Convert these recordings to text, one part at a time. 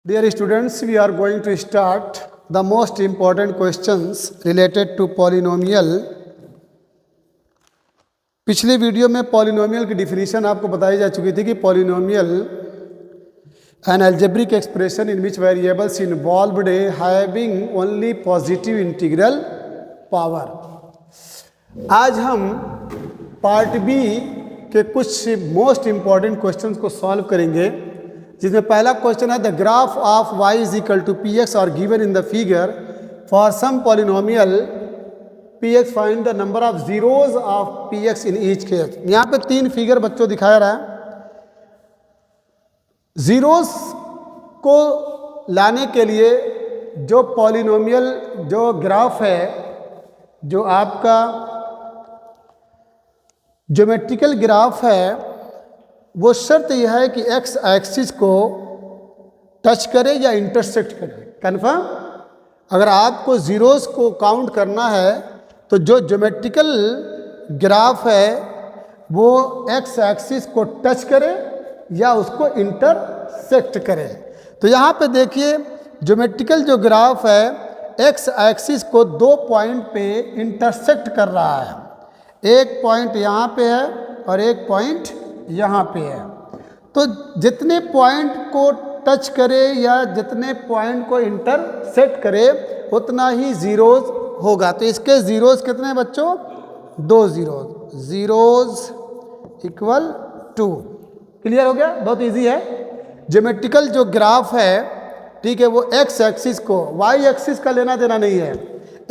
Dear students, we are going to start the most important questions related to polynomial. पिछले video में polynomial की definition आपको बताई जा चुकी थी कि polynomial an algebraic expression in which variables involved having only positive integral power. आज हम पार्ट बी के कुछ मोस्ट इंपॉर्टेंट क्वेश्चंस को सॉल्व करेंगे, जिसमें पहला क्वेश्चन है the graph of y is equal to P X और given in the figure for some polynomial P X find the number of zeros of P X in each case. यहाँ पे तीन figure बच्चों दिखाया रहा है। Zeros को लाने के लिए जो पॉलिनोमियल जो ग्राफ है, जो आपका ज्योमेट्रिकल ग्राफ है, वो शर्त यह है कि एक्स एक्सिस को टच करे या इंटरसेक्ट करे। कन्फर्म? अगर आपको जीरोस को काउंट करना है तो जो ज्योमेट्रिकल ग्राफ है वो एक्स एक्सिस को टच करे या उसको इंटरसेक्ट करे। तो यहाँ पे देखिए ज्योमेट्रिकल जो ग्राफ है एक्स एक्सिस को दो पॉइंट पे इंटरसेक्ट कर रहा है। एक पॉइंट यहाँ पे है और एक पॉइंट यहाँ पे है। तो जितने पॉइंट को टच करे या जितने पॉइंट को इंटरसेक्ट करे उतना ही जीरोज होगा। तो इसके जीरोज कितने बच्चों? दो जीरोज। Zeros equal 2। क्लियर हो गया? बहुत इजी है। ज्योमेट्रिकल जो ग्राफ है, ठीक है, वो एक्स एक्सिस को, वाई एक्सिस का लेना देना नहीं है,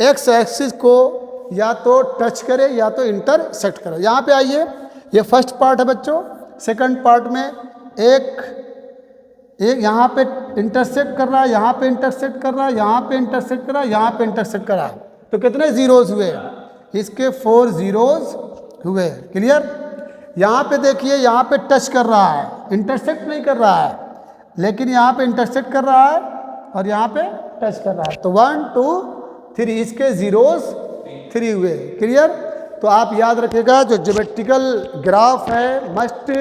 एक्स एक्सिस को या तो टच करे या तो इंटरसेक्ट करे। यहाँ पे आइए, ये फर्स्ट पार्ट है बच्चों। सेकंड पार्ट में एक यहाँ पे इंटरसेक्ट कर रहा है, यहाँ पे इंटरसेक्ट कर रहा है, यहाँ पे इंटरसेक्ट कर रहा है, यहाँ पे इंटरसेक्ट कर रहा है। तो कितने जीरोज हुए? इसके 4 जीरोज हुए। क्लियर? यहाँ पे देखिए, यहाँ पे टच कर रहा है, इंटरसेक्ट नहीं कर रहा है, लेकिन यहाँ पे इंटरसेक्ट कर रहा है और यहाँ पे टच कर रहा है। तो 1 2 3 इसके जीरोज 3 हुए। क्लियर? तो आप याद रखिएगा जो ज्योमेट्रिकल ग्राफ है मस्ट,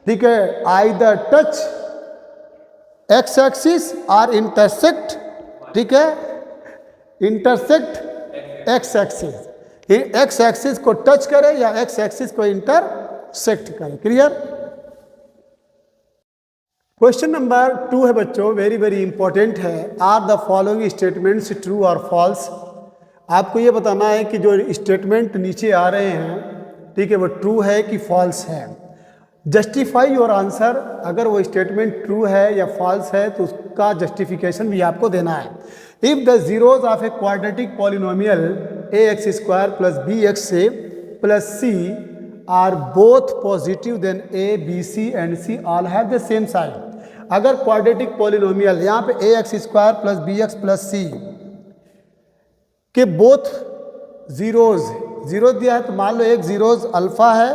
ठीक है, आइदर टच एक्स एक्सिस और इंटरसेक्ट, ठीक है, intersect x axis. X axis को टच करे या एक्स एक्सिस को इंटरसेक्ट करे। क्लियर? क्वेश्चन नंबर 2 है बच्चों, वेरी वेरी इंपॉर्टेंट है। Are the following statements true और फॉल्स? आपको ये बताना है कि जो स्टेटमेंट नीचे आ रहे हैं, ठीक है, वो ट्रू है कि फॉल्स है। Justify your answer. अगर वो स्टेटमेंट ट्रू है या फॉल्स है तो उसका जस्टिफिकेशन भी आपको देना है। If the zeros of a quadratic polynomial A x square plus B x plus C are both positive then A B C and C all have the same sign. अगर quadratic polynomial यहाँ पे A x square plus B x plus C के both zeros दिया है, तो मान लो एक zeros alpha है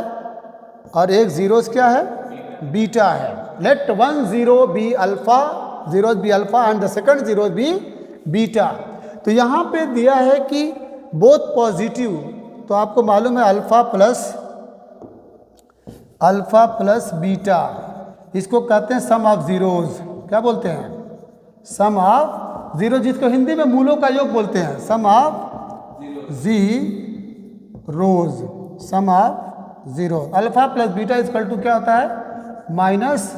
और एक जीरोज क्या है? बीटा है। Let one zero be alpha, zeros be alpha and the second zeros be beta. तो यहाँ पे दिया है कि बोथ पॉजिटिव, तो आपको मालूम है अल्फा प्लस बीटा, इसको कहते हैं सम ऑफ जीरोज। क्या बोलते हैं? सम ऑफ जीरो, जिसको हिंदी में मूलों का योग बोलते हैं। Sum of zeros, sum of zero. Alpha plus beta equal to क्या होता है? माइनस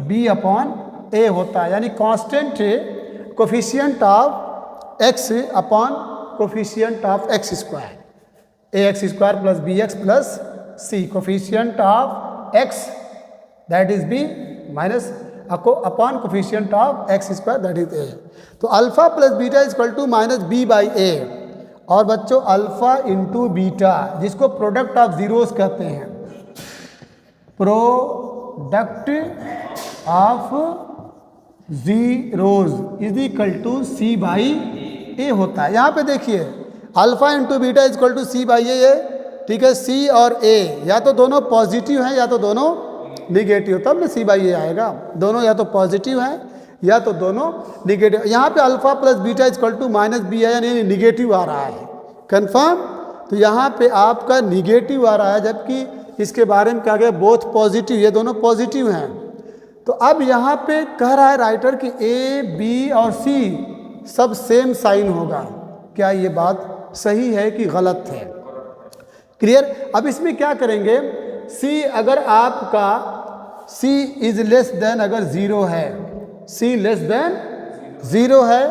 बी अपॉन ए होता है, यानी constant coefficient of X upon coefficient of X square. A x square plus B x plus C, coefficient of X that is B minus upon coefficient of X square that is A. तो alpha plus beta equal to minus B by A. और बच्चों alpha into beta, जिसको product of zeros कहते हैं, product of zeros is equal to C by A होता है। यहाँ पे देखिए alpha into beta is equal to C by A, ठीक है। सी और ए या तो दोनों पॉजिटिव हैं या तो दोनों निगेटिव, तब ना सी बाई ए आएगा। दोनों या तो पॉजिटिव हैं या तो दोनों निगेटिव। यहाँ पे alpha plus beta equal to minus b है, यानी निगेटिव आ रहा है। कंफर्म? तो यहाँ पे आपका निगेटिव आ रहा है, जबकि इसके बारे में कहा गया बोथ पॉजिटिव, ये दोनों पॉजिटिव हैं। तो अब यहाँ पे कह रहा है राइटर कि ए बी और सी सब सेम साइन होगा। क्या ये बात सही है कि गलत है? क्लियर। अब इसमें क्या करेंगे, सी अगर आपका सी इज लेस देन अगर ज़ीरो है, सी लेस देन ज़ीरो है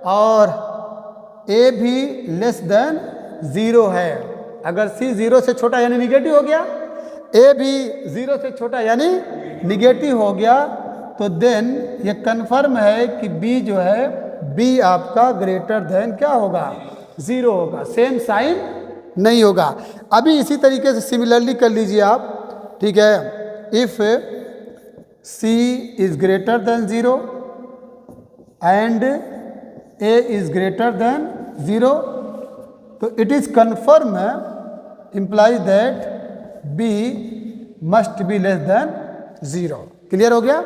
और ए भी लेस देन ज़ीरो है, अगर सी ज़ीरो से छोटा यानी निगेटिव हो गया, ए भी ज़ीरो से छोटा यानी निगेटिव हो गया, तो देन ये कन्फर्म है कि बी जो है, बी आपका ग्रेटर देन क्या होगा, ज़ीरो होगा, सेम साइन नहीं होगा। अभी इसी तरीके से सिमिलरली कर लीजिए आप, ठीक है। If C is greater than zero and A is greater than zero, तो it is confirm implies that B must be less than zero. Clear हो गया?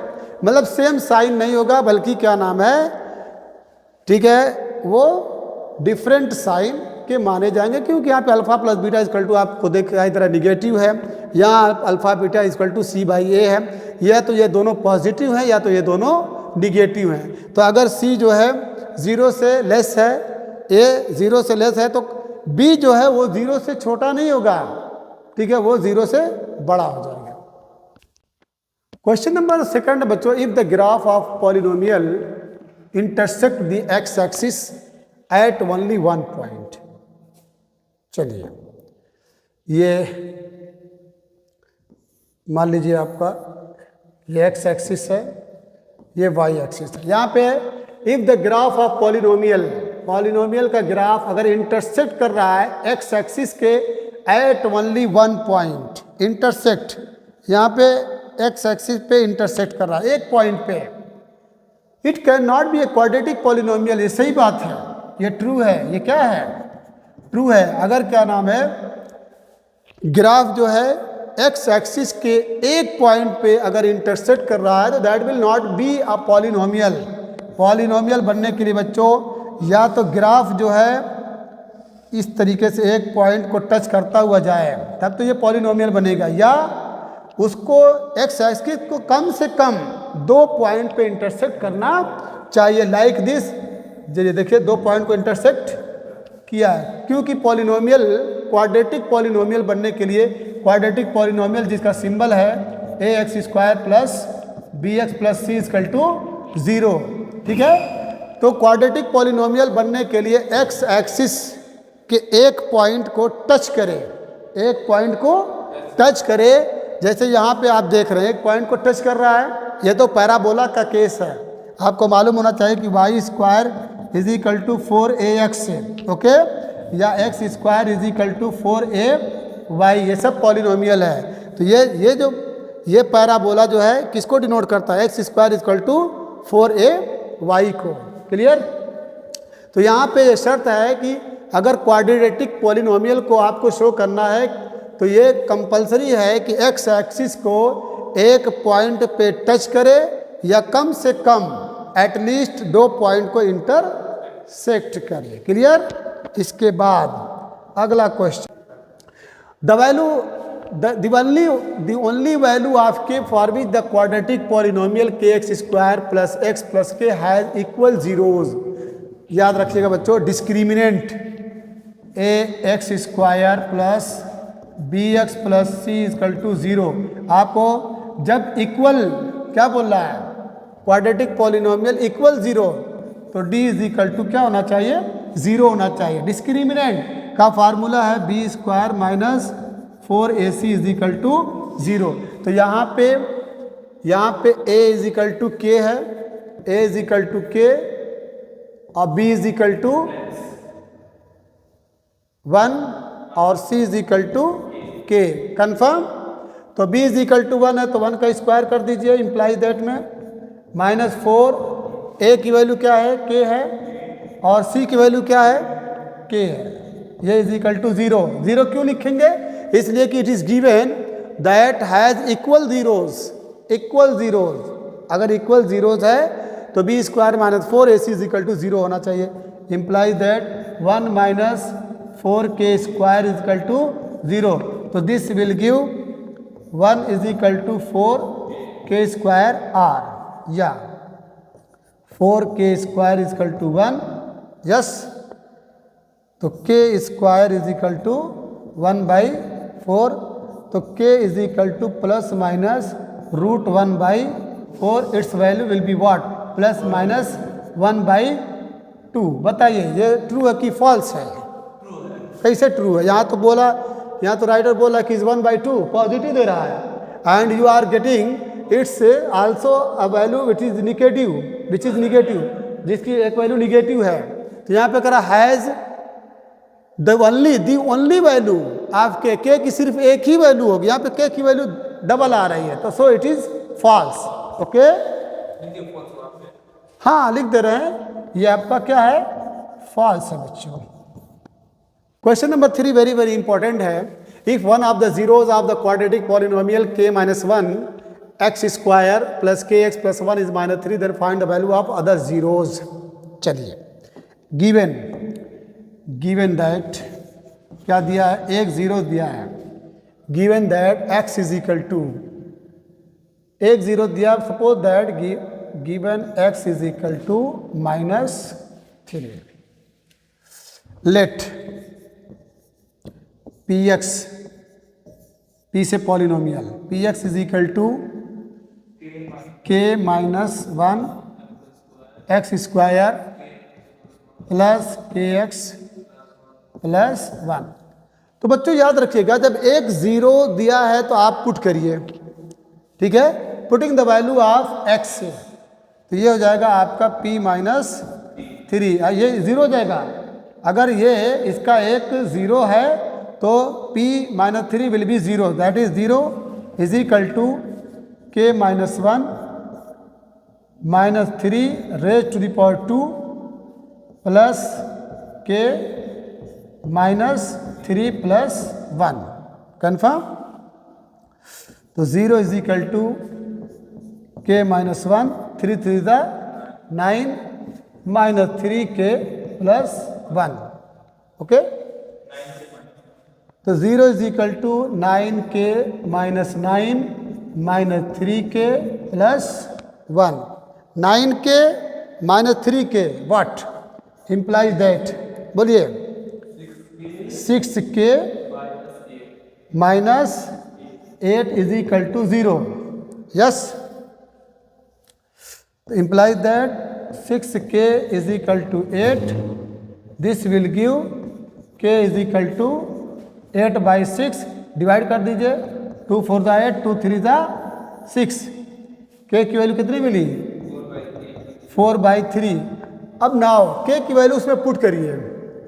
मतलब सेम साइन नहीं होगा, बल्कि क्या नाम है, ठीक है, वो डिफरेंट साइन के माने जाएंगे, क्योंकि यहाँ पे alpha plus beta equal to आपको देखा इधर निगेटिव है, यहाँ alpha beta equal to C by A है, या तो ये दोनों पॉजिटिव हैं या तो ये दोनों निगेटिव हैं। तो अगर सी जो है ज़ीरो से लेस है, ए ज़ीरो से लेस है, तो बी जो है वो ज़ीरो से छोटा नहीं होगा, ठीक है, वो ज़ीरो से बड़ा हो जाएगा। क्वेश्चन नंबर सेकंड बच्चों, if the graph of polynomial intersect the x axis at only one point. चलिए, ये मान लीजिए आपका ये एक्स एक्सिस है, ये वाई एक्सिस है। यहाँ पे if the graph of polynomial, polynomial का ग्राफ अगर इंटरसेक्ट कर रहा है एक्स एक्सिस के at only one point, intersect यहाँ पे एक्स एक्सिस पे इंटरसेक्ट कर रहा है एक पॉइंट पे, it can not be A quadratic polynomial. ये सही बात है, ये ट्रू है। ये क्या है? ट्रू है। अगर क्या नाम है, ग्राफ जो है एक्स एक्सिस के एक पॉइंट पे अगर इंटरसेक्ट कर रहा है, तो that will not be a polynomial. Polynomial बनने के लिए बच्चों या तो ग्राफ जो है इस तरीके से एक पॉइंट को टच करता हुआ जाए, तब तो ये पॉलिनोमियल बनेगा, या उसको एक्स एक्सिस को कम से कम दो पॉइंट पे इंटरसेक्ट करना चाहिए, लाइक दिस। देखिए दो पॉइंट को इंटरसेक्ट किया है, क्योंकि पॉलिनोमियल क्वाड्रेटिक पॉलिनोमियल बनने के लिए, क्वाड्रेटिक पॉलिनोमियल जिसका सिंबल है A x square plus B x plus C equal to zero, ठीक है। तो क्वाड्रेटिक पॉलिनोमियल बनने के लिए एक्स एक्सिस के एक पॉइंट को टच करे, एक पॉइंट को टच करे, जैसे यहाँ पे आप देख रहे हैं एक पॉइंट को टच कर रहा है। ये तो पैराबोला का केस है, आपको मालूम होना चाहिए कि Y square is equal to 4ax, okay, या X square is equal to 4ay, ये सब पॉलिनोमियल है। तो ये पैराबोला जो है किसको डिनोट करता है? X square equal to 4ay को। क्लियर? तो यहाँ पे ये शर्त है कि अगर क्वाड्रेटिक पॉलिनोमियल को आपको शो करना है, तो ये कंपलसरी है कि एक्स एक्सिस को एक पॉइंट पे टच करे, या कम से कम एटलीस्ट दो पॉइंट को इंटरसेक्ट करे। क्लियर? इसके बाद अगला question, the only value of k for which the quadratic polynomial kx square plus x plus k has equal zeros। याद रखिएगा बच्चों, discriminant a x square plus B x plus C equal to zero, आपको जब equal क्या बोल रहा है, quadratic polynomial equal zero, तो डी इज इक्वल टू क्या होना चाहिए? ज़ीरो होना चाहिए। डिस्क्रिमिनेंट का फार्मूला है b square minus 4ac is equal to zero. तो यहाँ पे a इज इक्वल टू के है, a इज इक्वल टू के और b इज इक्वल टू 1 और c is equal to k। Confirm? तो b इज इक्वल टू 1 है, तो 1 का स्क्वायर कर दीजिए, इम्प्लाई दैट में माइनस 4, a की वैल्यू क्या है? k है, और c की वैल्यू क्या है? k है। ये is equal to zero. Zero क्यों लिखेंगे? इसलिए कि it is given that has equal zeros, equal zeros. अगर इक्वल ज़ीरोज़ है तो B square minus 4ac is equal to zero होना चाहिए, imply that 1 minus 4k square is equal to zero. तो this will give 1 is equal to 4 K square are या 4k square is equal to 1 yes. तो k square is equal to 1/4 तो k is equal two plus minus √1/4 it's value will be what plus minus 1/2। बताइए ये true है कि false है? कैसे true है? यहाँ तो बोला, यहाँ तो राइटर बोला कि इज 1/2 पॉजिटिव दे रहा है and you are getting it's also a value which is negative जिसकी एक वैल्यू निगेटिव है। तो यहाँ पे करा has the only value of k की सिर्फ एक ही वैल्यू होगी, यहाँ पे के की वैल्यू डबल आ रही है तो so it is false. Okay हाँ लिख दे रहे हैं, ये आपका क्या है? फॉल्स है बच्चों। Question number 3 very very important है। If one of the zeros of the quadratic polynomial k-1 x square plus kx plus 1 is -3 then find the value of other zeros. चलिए गिवन दैट क्या दिया है? एक zero दिया है। Given that x is equal to एक zero दिया। Suppose that given x is equal to -3 let px p से polynomial px is equal to k-1 x square plus kx plus 1। तो बच्चों याद रखिएगा जब एक जीरो दिया है तो आप पुट करिए, ठीक है, putting the value of x से, तो ये हो जाएगा आपका p-3 ये जीरो हो जाएगा। अगर ये इसका एक जीरो है तो p-3 will be zero, that is 0 is equal to k-1 -3 raise to the power 2 plus k-3 plus 1 confirm. तो 0 is equal to k-1 3 3 the 9 -3k plus 1 okay. तो 0 is equal to 9k -9 -3k plus 1। 9k -3k what implies that? बोलिए 6k -8 is equal to 0 yes. implies that 6k is equal to 8 this will give k is equal to 8/6 divide कर दीजिए 2 4 the 8 2 3 the 6 k की value कितनी मिली? 4/3। अब now k की value उसमें put करिए,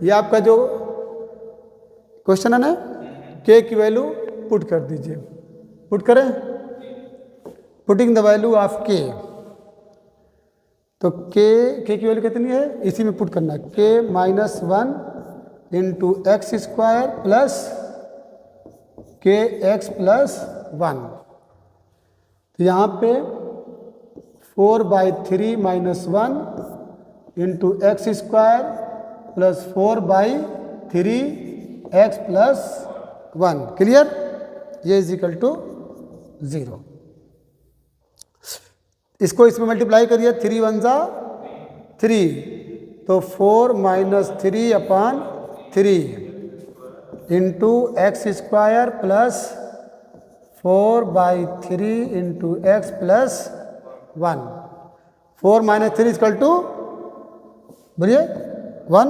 ये आपका जो क्वेश्चन है ना, k की वैल्यू पुट कर दीजिए। पुट करें, putting the value of k, तो k की वैल्यू कितनी है इसी में पुट करना है, k-1 into x square plus kx plus 1। तो यहाँ पे 4/3 -1 into x square plus 4/3 x plus 1 clear, ये इज इक्वल टू 0। इसको इसमें मल्टीप्लाई करिए 3 1 जा 3 तो 4 -3/3 into x square plus 4/3 into x plus 1। 4 - 3 equal to बोलिए 1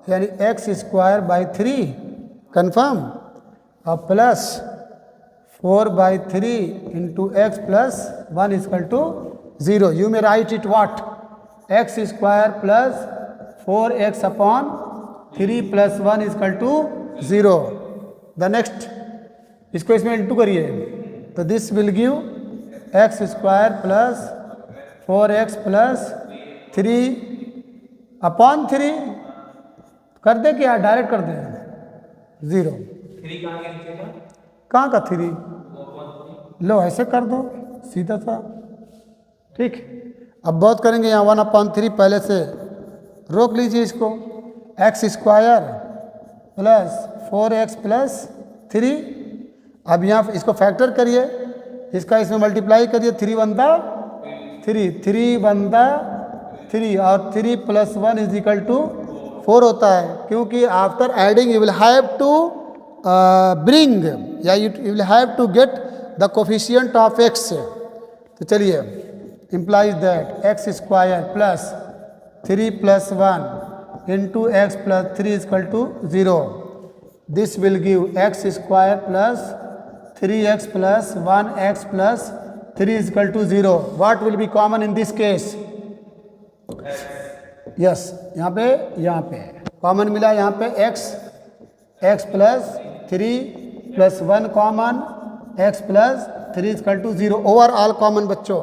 यानी एक्स स्क्वायर बाई 3 कन्फर्म और plus 4/3 into x plus 1 equal to 0। You may write it what x square plus 4x/3 plus 1 equal to 0। The next इसको इसमें into करिए तो this will give x square plus 4x plus 3/3 कर दे क्या direct कर दे 0। कहाँ का 3 लो ऐसे कर दो सीधा सा ठीक। अब बहुत करेंगे यहाँ 1/3 पहले से रोक लीजिए इसको x square plus 4x plus 3। अब यहाँ इसको फैक्टर करिए इसका इसमें मल्टीप्लाई करिए, 3 वन दा 3, 3 वन दा 3 और 3 + 1 = 4 होता है, क्योंकि after adding you will have to bring या you will have to get the coefficient of x। तो चलिए, implies that x² + 3 + 1 into x + 3 = 0. This will give x² + 3x + 1x + 3 = 0. What will be common in this case? Yes, यहाँ पे common मिला, यहाँ पे x + 3 + 1 common, x + 3 = 0 overall common बच्चों।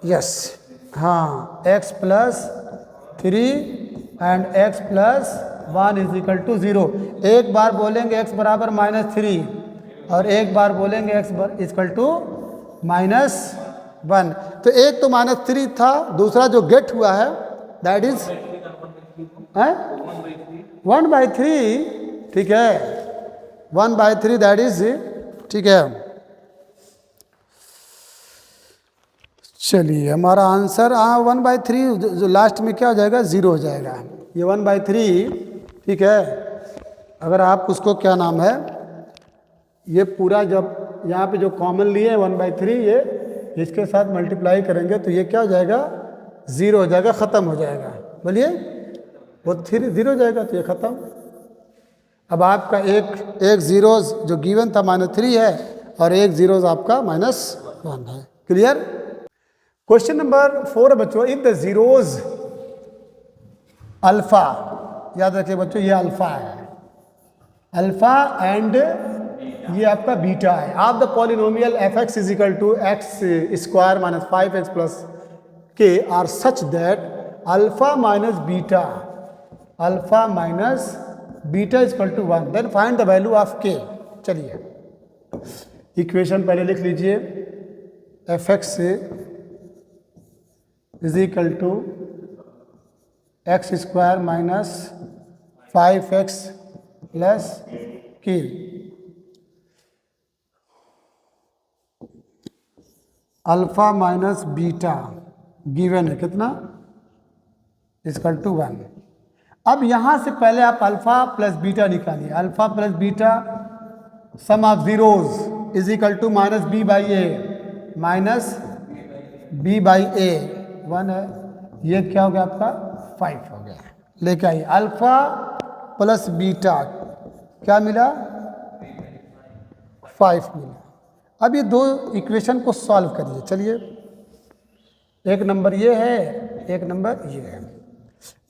Yes, हाँ, x + 3 and x + 1 = 0। एक बार बोलेंगे x बराबर -3 और एक बार बोलेंगे x = -1। तो एक तो -3 था, दूसरा जो गेट हुआ है दैट इज 1/3। ठीक है, 1/3 दैट इज, ठीक है। चलिए, हमारा आंसर 1/3 जो लास्ट में क्या हो जाएगा, 0 हो जाएगा। ये 1/3, ठीक है। अगर आप उसको क्या नाम है, ये पूरा जब यहाँ पे जो कॉमन लिए 1/3, ये इसके साथ मल्टीप्लाई करेंगे तो ये क्या हो जाएगा, 0 हो जाएगा, ख़त्म हो जाएगा। बोलिए, वो 3 0 हो जाएगा तो ये ख़त्म। अब आपका एक जीरोज जो गिवन था -3 है और एक जीरोज आपका -1 है। क्लियर। क्वेश्चन नंबर 4 बच्चों, इफ द जीरोज अल्फा, याद रखिए बच्चों ये अल्फा है, अल्फा एंड ये आपका बीटा है, of the polynomial fx = x² - 5x + k are such that alpha - beta = 1, then find the value of k। चलिए, इक्वेशन पहले लिख लीजिए, fx = x² - 5x + k। Alpha minus beta given है कितना, = 1। अब यहाँ से पहले आप अल्फा प्लस बीटा निकालिए। Alpha plus beta some of zeros = -b/a -b/a 1 है, ये क्या हो गया आपका 5 हो गया। लेके आइए, अल्फा प्लस बीटा क्या मिला, 5 मिला। अब ये दो इक्वेशन को सॉल्व करिए। चलिए, एक नंबर ये है, एक नंबर ये है,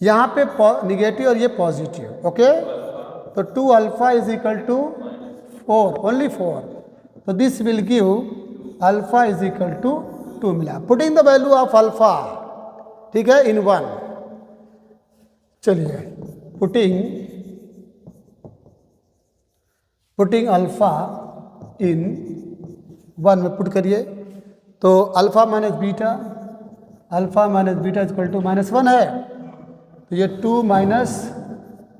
यहाँ पे निगेटिव और ये पॉजिटिव। ओके, तो 2α = 4, ओनली 4, तो दिस विल गिव α = 2 मिला। Putting the value of alpha, ठीक है, इन 1। चलिए, पुटिंग अल्फा इन 1 में पुट करिए, तो अल्फा माइनस बीटा = -1 है, तो ये 2 -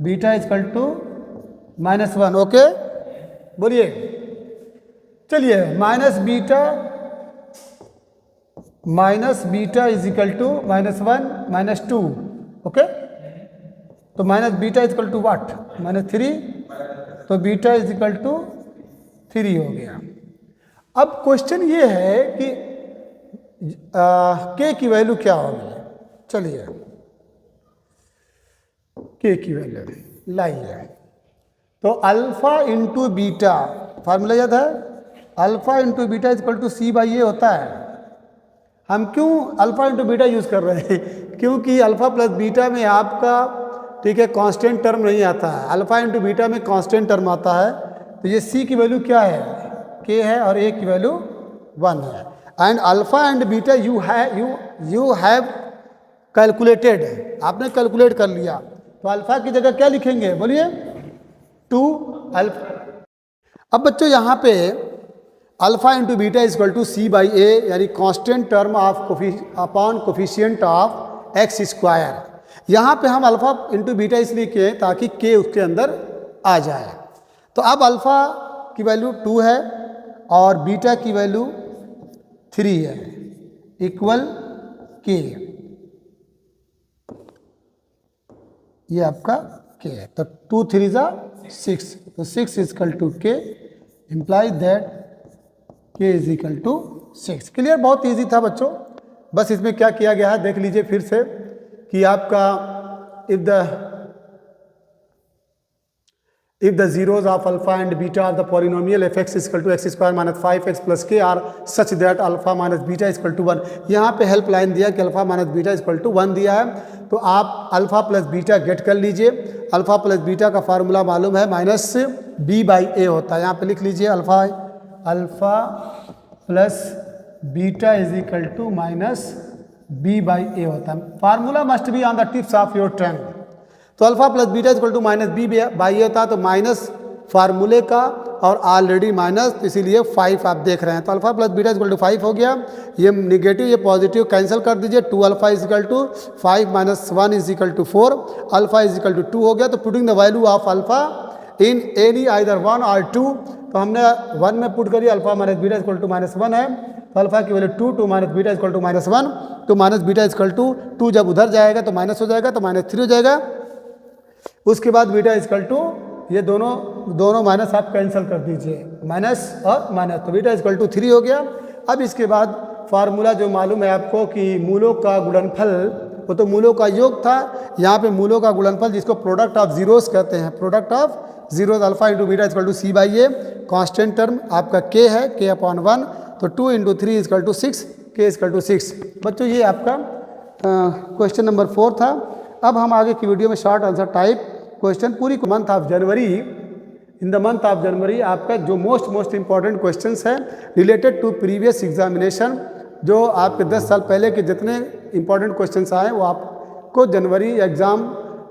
बीटा = -1। ओके, बोलिए। चलिए, माइनस बीटा = -1 - 2। ओके, तो बीटा = व्हाट, -3, तो बीटा = 3 हो गया। अब क्वेश्चन ये है कि k की वैल्यू क्या होगी। चलिए, k की वैल्यू लाइए, तो अल्फा इंटू बीटा, फार्मूला याद है, अल्फा इंटू बीटा = c/a होता है। हम क्यों अल्फा इंटू बीटा यूज़ कर रहे हैं, क्योंकि अल्फा प्लस बीटा में आपका, ठीक है, कांस्टेंट टर्म नहीं आता है, अल्फा इंटू बीटा में कांस्टेंट टर्म आता है। तो ये c की वैल्यू क्या है, k है, और a की वैल्यू 1 है। And alpha and beta you have calculated, आपने कैलकुलेट कर लिया, तो अल्फा की जगह क्या लिखेंगे, बोलिए, 2 अल्फा। अब बच्चों यहाँ पे अल्फा इंटू बीटा = c/a, यानी constant term of upon coefficient of x²। यहाँ पे हम अल्फा इंटू बीटा इसलिए किए ताकि k उसके अंदर आ जाए। तो अब अल्फा की वैल्यू 2 है और बीटा की वैल्यू 3 है, इक्वल के, ये आपका के है। तो 2 3 जा 6, तो 6 इज इक्वल टू के, इम्प्लाई दैट के इज इक्वल टू 6। क्लियर? बहुत इजी था बच्चों। बस इसमें क्या किया गया है देख लीजिए फिर से कि आपका if the zeros of alpha and beta of the polynomial fx is equal to x square minus 5x plus k are such that alpha minus beta is equal to 1। यहाँ पे हेल्प लाइन दिया कि alpha minus beta is equal to 1 दिया है, तो आप alpha plus beta gate कर लीजिए। अल्फा प्लस बीटा का फार्मूला मालूम है माइनस बी बाई ए होता है। यहाँ पे लिख लीजिए alpha plus beta is equal to minus B by A होता है। Formula must be on the tips of your tongue. तो alpha plus beta equal to minus B by A होता है, तो माइनस फार्मूले का और ऑलरेडी माइनस, तो इसीलिए 5 आप देख रहे हैं। तो alpha plus beta equal to 5 हो गया। ये निगेटिव ये पॉजिटिव कैंसिल कर दीजिए। 2 alpha is equal to 5 minus 1 is equal to 4, alpha is equal to 2 हो गया। तो putting the value of alpha in any either 1 और 2, तो हमने 1 में पुट करिए, alpha minus beta equal to minus 1 है, तो अल्फा की value 2, 2 minus beta equal to minus 1, तो माइनस बीटा इक्वल टू 2 जब उधर जाएगा तो माइनस हो जाएगा, तो माइनस 3 हो जाएगा। उसके बाद बीटा इक्वल टू ये दोनों माइनस आप कैंसिल कर दीजिए, माइनस और माइनस, तो बीटा इक्वल टू 3 हो गया। अब इसके बाद फार्मूला जो मालूम है आपको कि मूलों का गुणनफल, वो तो मूलों का योग था, यहाँ पे मूलों का गुणनफल जिसको प्रोडक्ट ऑफ जीरोस कहते हैं, product of zeros alpha into beta equal to C by a, constant term आपका के है, के अपॉन 1, तो 2 इंटू 3 इक्वल टू 6, के इक्वल टू 6। बच्चों ये आपका क्वेश्चन नंबर 4 था। अब हम आगे की वीडियो में शॉर्ट आंसर टाइप क्वेश्चन पूरी month of January, in the month of January आपका जो मोस्ट इंपॉर्टेंट क्वेश्चंस हैं रिलेटेड टू प्रीवियस एग्जामिनेशन, जो आपके 10 साल पहले के जितने इंपॉर्टेंट क्वेश्चंस आए वो आपको जनवरी एग्जाम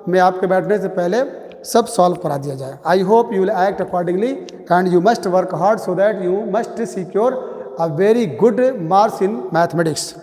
में आपके बैठने से पहले सब सॉल्व करा दिया जाए। I hope you will act accordingly and you must work hard so that you must secure a very good marks in mathematics.